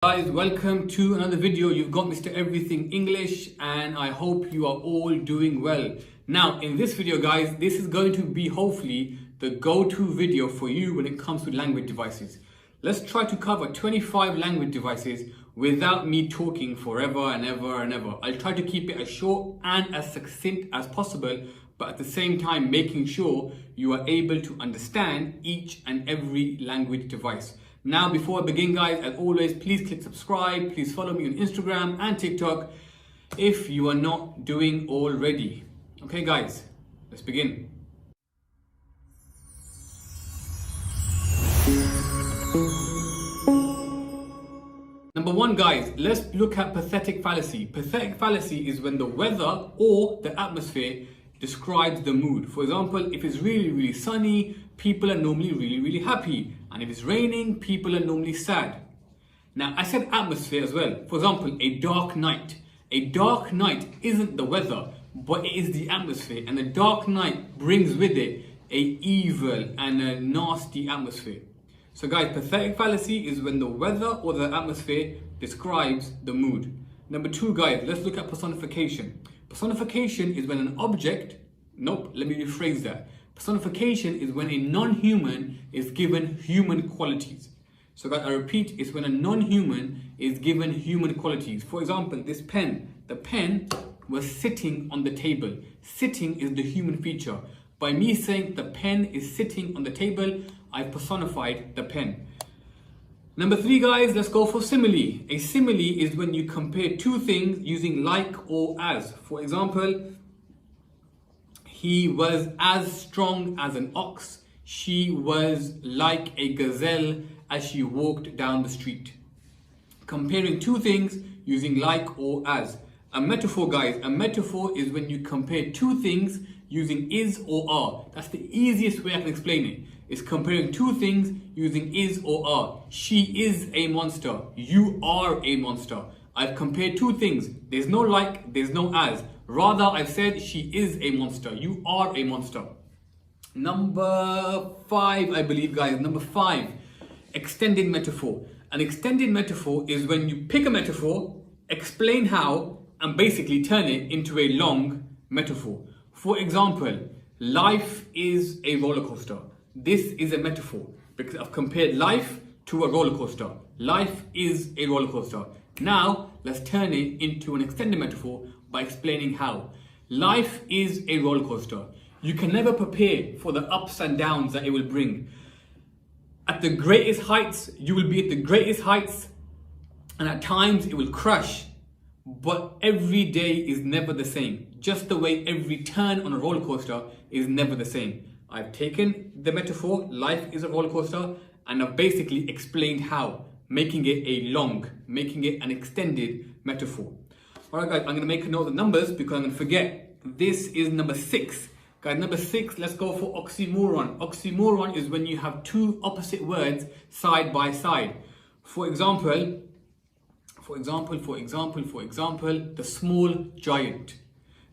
Guys, welcome to another video. You've got Mr. Everything English and I hope you are all doing well. Now in this video guys, this is going to be hopefully the go-to video for you when it comes to language devices. Let's try to cover 25 language devices without me talking forever and ever and ever. I'll try to keep it as short and as succinct as possible, but at the same time making sure you are able to understand each and every language device. Now, before I begin guys, as always, please click subscribe. Please follow me on Instagram and TikTok if you are not doing already. Okay guys, let's begin. Number one guys, let's look at pathetic fallacy. Pathetic fallacy is when the weather or the atmosphere describes the mood. For example, if it's really sunny, people are normally really happy. And if it's raining, people are normally sad. Now, I said atmosphere as well. For example, a dark night. A dark night isn't the weather, but it is the atmosphere. And a dark night brings with it a evil and a nasty atmosphere. So guys, pathetic fallacy is when the weather or the atmosphere describes the mood. Number two guys, let's look at personification. Personification is when an object, let me rephrase that. Personification is when a non-human is given human qualities. So guys, I repeat, it's when a non-human is given human qualities. For example, this pen, the pen was sitting on the table. Sitting is the human feature. By me saying the pen is sitting on the table, I personified the pen. Number three guys, let's go for simile. A simile is when you compare two things using like or as. For example, he was as strong as an ox. She was like a gazelle as she walked down the street. Comparing two things using like or as. A metaphor guys, a metaphor is when you compare two things using is or are. That's the easiest way I can explain it. It's comparing two things using is or are. She is a monster. You are a monster. I've compared two things. There's no like, there's no as. Rather, I've said she is a monster. You are a monster. Number five, I believe, guys. Number five, extended metaphor. An extended metaphor is when you pick a metaphor, explain how, and basically turn it into a long metaphor. For example, life is a roller coaster. This is a metaphor because I've compared life to a roller coaster. Life is a roller coaster. Now, let's turn it into an extended metaphor by explaining how. Life is a roller coaster. You can never prepare for the ups and downs that it will bring. At the greatest heights, you will be at the greatest heights, and at times it will crash. But every day is never the same. Just the way every turn on a roller coaster is never the same. I've taken the metaphor, life is a roller coaster, and I've basically explained how, making it making it an extended metaphor. All right, guys, I'm going to make a note of the numbers because I'm going to forget. This is number six. Guys, number six, let's go for oxymoron. Oxymoron is when you have two opposite words side by side. For example, the small giant.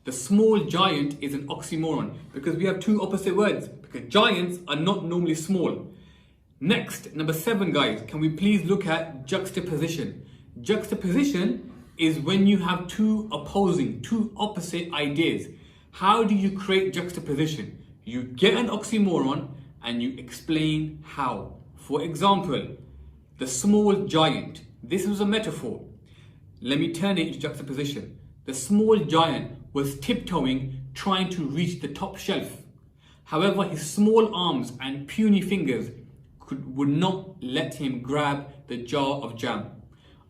The small giant is an oxymoron because we have two opposite words, because giants are not normally small. Next, number seven, guys, can we please look at juxtaposition? Juxtaposition is when you have two opposite ideas. How do you create juxtaposition? You get an oxymoron and you explain how. For example, the small giant. This was a metaphor. Let me turn it into juxtaposition. The small giant was tiptoeing, trying to reach the top shelf. However, his small arms and puny fingers would not let him grab the jar of jam.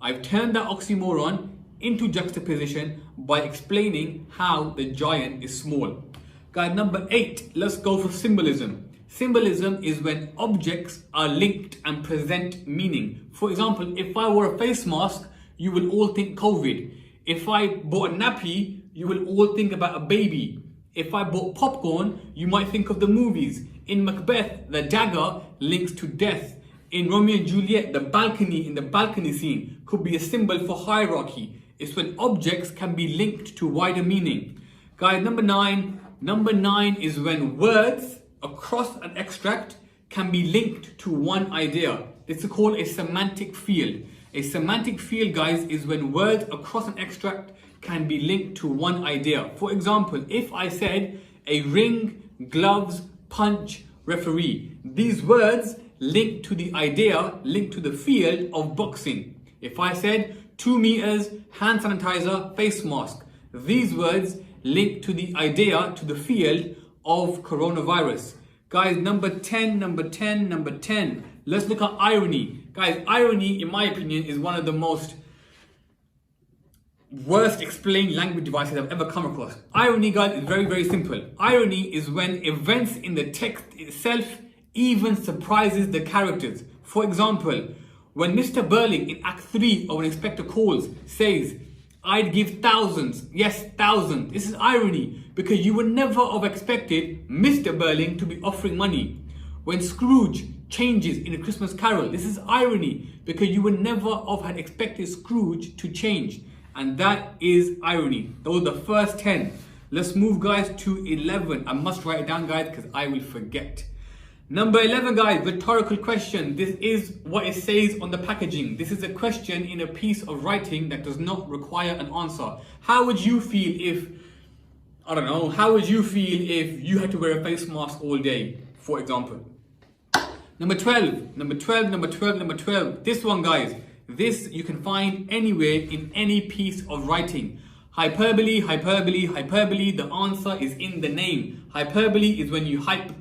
I've turned that oxymoron into juxtaposition by explaining how the giant is small. Guys, number eight, let's go for symbolism. Symbolism is when objects are linked and present meaning. For example, if I wore a face mask, you will all think COVID. If I bought a nappy, you will all think about a baby. If I bought popcorn, you might think of the movies. In Macbeth, the dagger links to death. In Romeo and Juliet, the balcony in the balcony scene could be a symbol for hierarchy. It's when objects can be linked to wider meaning. Guys, number nine is when words across an extract can be linked to one idea. This is called a semantic field. A semantic field, guys, is when words across an extract can be linked to one idea. For example, if I said a ring, gloves, punch, referee, these words link to the idea, link to the field of boxing. If I said 2 meters, hand sanitizer, face mask, these words link to the idea, to the field of coronavirus. Guys, number 10. Let's look at irony. Guys, irony, in my opinion, is one of the most worst explained language devices I've ever come across. Irony, guys, is very, very simple. Irony is when events in the text itself even surprises the characters. For example, when Mr. Burling in Act 3 of When Inspector Calls says, I'd give thousands, yes, thousands. This is irony because you would never have expected Mr. Burling to be offering money. When Scrooge changes in A Christmas Carol, this is irony because you would never have had expected Scrooge to change. And that is irony. Those are the first 10. Let's move, guys, to 11. I must write it down, guys, because I will forget. Number 11, guys, rhetorical question. This is what it says on the packaging. This is a question in a piece of writing that does not require an answer. How would you feel if, I don't know, how would you feel if you had to wear a face mask all day, for example? Number 12. This one, guys, this you can find anywhere in any piece of writing. Hyperbole. The answer is in the name. Hyperbole is when you hype,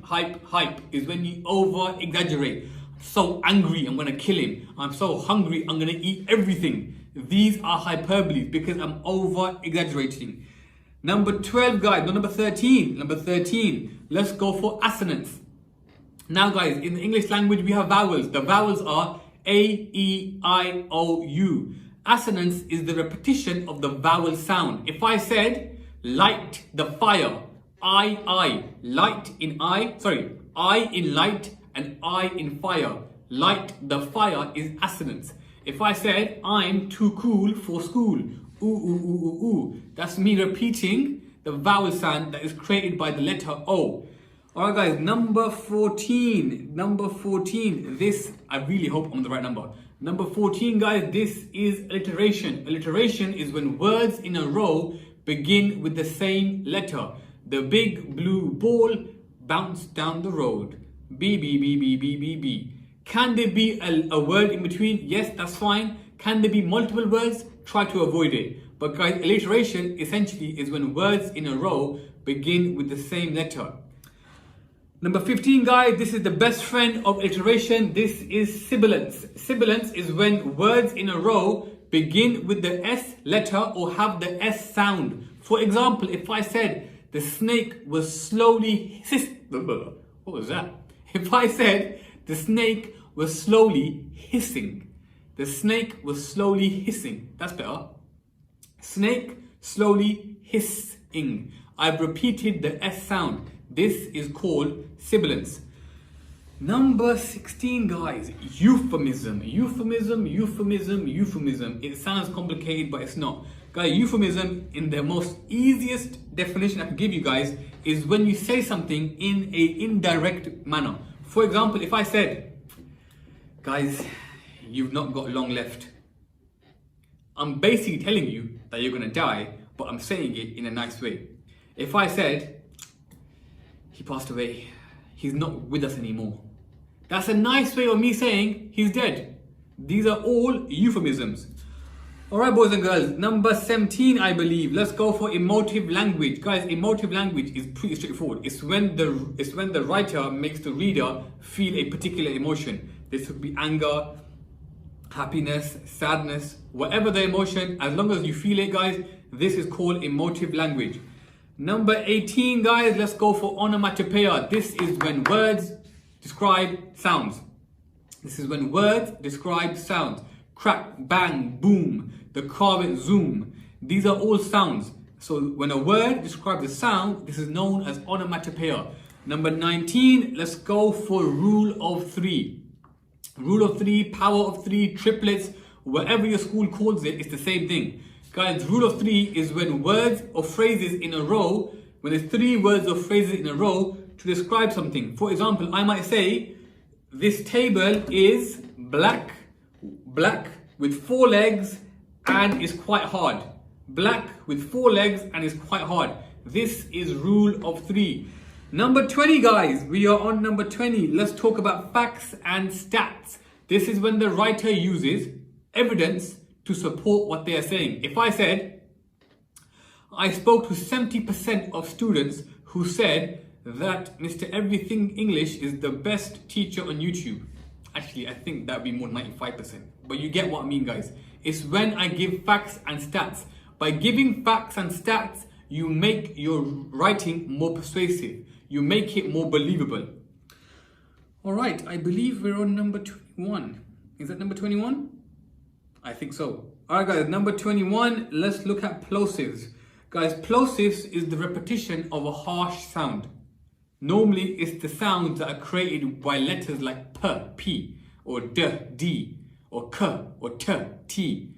is when you over exaggerate. I'm so angry, I'm gonna kill him. I'm so hungry, I'm gonna eat everything. These are hyperboles because I'm over exaggerating. Number 12, guys, no, number 13. Let's go for assonance. Now, guys, in the English language, we have vowels. The vowels are A, E, I, O, U. Assonance is the repetition of the vowel sound. If I said, light the fire, I in light and I in fire. Light the fire is assonance. If I said, I'm too cool for school, ooh. That's me repeating the vowel sound that is created by the letter O. Alright, guys, number 14. This, I really hope I'm the right number. Number 14, guys, this is alliteration. Alliteration is when words in a row begin with the same letter. The big blue ball bounced down the road. B. Can there be a word in between? Yes, that's fine. Can there be multiple words? Try to avoid it. But guys, alliteration essentially is when words in a row begin with the same letter. Number 15, guys, this is the best friend of alliteration. This is sibilance. Sibilance is when words in a row begin with the S letter or have the S sound. For example, if I said the snake was slowly what was that? If I said the snake was slowly hissing. The snake was slowly hissing. That's better. Snake slowly hissing. I've repeated the S sound. This is called sibilance. Number 16, guys, euphemism. It sounds complicated, but it's not. Guys, euphemism, in the most easiest definition I can give you guys, is when you say something in an indirect manner. For example, if I said, guys, you've not got long left. I'm basically telling you that you're gonna die, but I'm saying it in a nice way. If I said, he passed away, he's not with us anymore, that's a nice way of me saying he's dead. These are all euphemisms. Alright, boys and girls, number 17, I believe. Let's go for emotive language. Guys, emotive language is pretty straightforward. It's when the writer makes the reader feel a particular emotion. This could be anger, happiness, sadness, whatever the emotion, as long as you feel it, guys, this is called emotive language. Number 18, guys, let's go for onomatopoeia. This is when words describe sounds. Crack, bang, boom, the car went zoom. These are all sounds. So when a word describes a sound, this is known as onomatopoeia. Number 19, let's go for rule of three. Rule of three, power of three, triplets, whatever your school calls it, it's the same thing. Guys, rule of three is when words or phrases in a row, when there's 3 words or phrases in a row to describe something. For example, I might say, this table is black, with 4 legs and is quite hard. Black with 4 legs and is quite hard. This is rule of 3. Number 20, guys. We are on number 20. Let's talk about facts and stats. This is when the writer uses evidence to support what they are saying. If I said, I spoke to 70% of students who said that Mr. Everything English is the best teacher on YouTube. Actually, I think that would be more 95%. But you get what I mean, guys. It's when I give facts and stats. By giving facts and stats, you make your writing more persuasive. You make it more believable. All right, I believe we're on number 21. Is that number 21? I think so. All right, guys, number 21, let's look at plosives. Guys, plosives is the repetition of a harsh sound. Normally, it's the sounds that are created by letters like p, p, or d, d, or k, or t, t.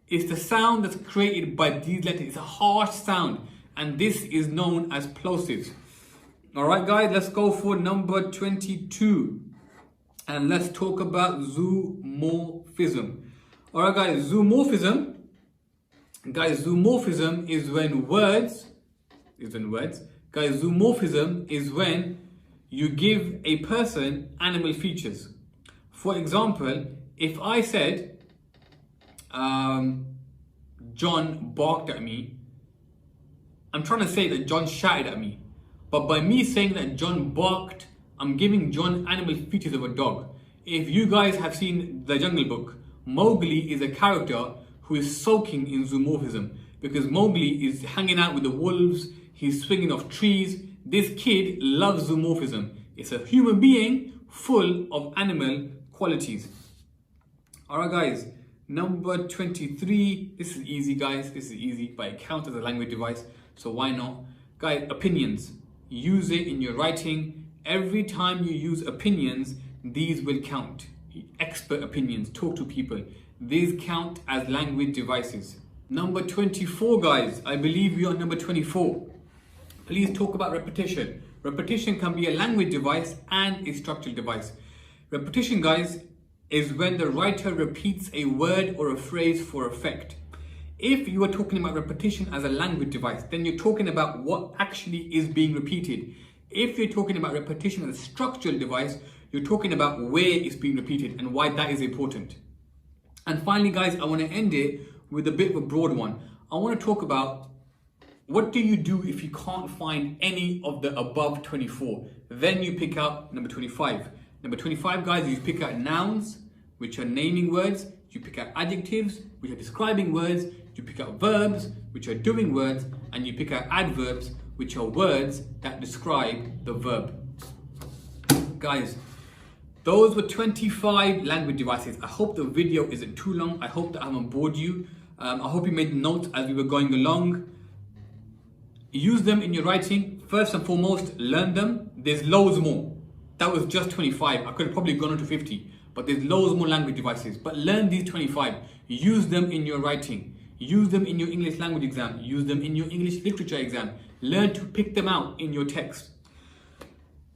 It's the sound that's created by these letters. It's a harsh sound, and this is known as plosives. All right, guys, let's go for number 22. And let's talk about zoomorphism. All right, guys, zoomorphism. Guys, zoomorphism is when words. Guys, zoomorphism is when you give a person animal features. For example, if I said, John barked at me, I'm trying to say that John shouted at me. But by me saying that John barked, I'm giving John animal features of a dog. If you guys have seen The Jungle Book, Mowgli is a character who is soaking in zoomorphism because Mowgli is hanging out with the wolves, he's swinging off trees. This kid loves zoomorphism. It's a human being full of animal qualities. Alright, guys, number 23. This is easy, guys. This is easy, but it counts as a language device, so why not? Guys, opinions. Use it in your writing. Every time you use opinions, these will count. Expert opinions, talk to people. These count as language devices. Number 24, guys. I believe we are number 24. Please talk about repetition. Repetition can be a language device and a structural device. Repetition, guys, is when the writer repeats a word or a phrase for effect. If you are talking about repetition as a language device, then you're talking about what actually is being repeated. If you're talking about repetition as a structural device, you're talking about where it's being repeated and why that is important. And finally, guys, I want to end it with a bit of a broad one. I want to talk about what do you do if you can't find any of the above 24? Then you pick out number 25. Number 25, guys, you pick out nouns, which are naming words. You pick out adjectives, which are describing words. You pick out verbs, which are doing words. And you pick out adverbs, which are words that describe the verb. Guys, those were 25 language devices. I hope the video isn't too long. I hope that I haven't bored you. I hope you made notes as we were going along. Use them in your writing. First and foremost, learn them. There's loads more. That was just 25. I could have probably gone on to 50. But there's loads more language devices. But learn these 25. Use them in your writing. Use them in your English language exam. Use them in your English literature exam. Learn to pick them out in your text.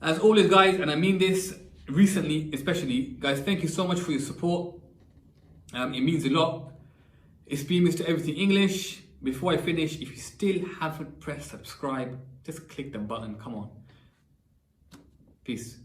As always, guys, and I mean this recently especially, guys, thank you so much for your support. It means a lot. It's been Mr. Everything English. Before I finish, if you still haven't pressed subscribe, just click the button. Come on. Peace.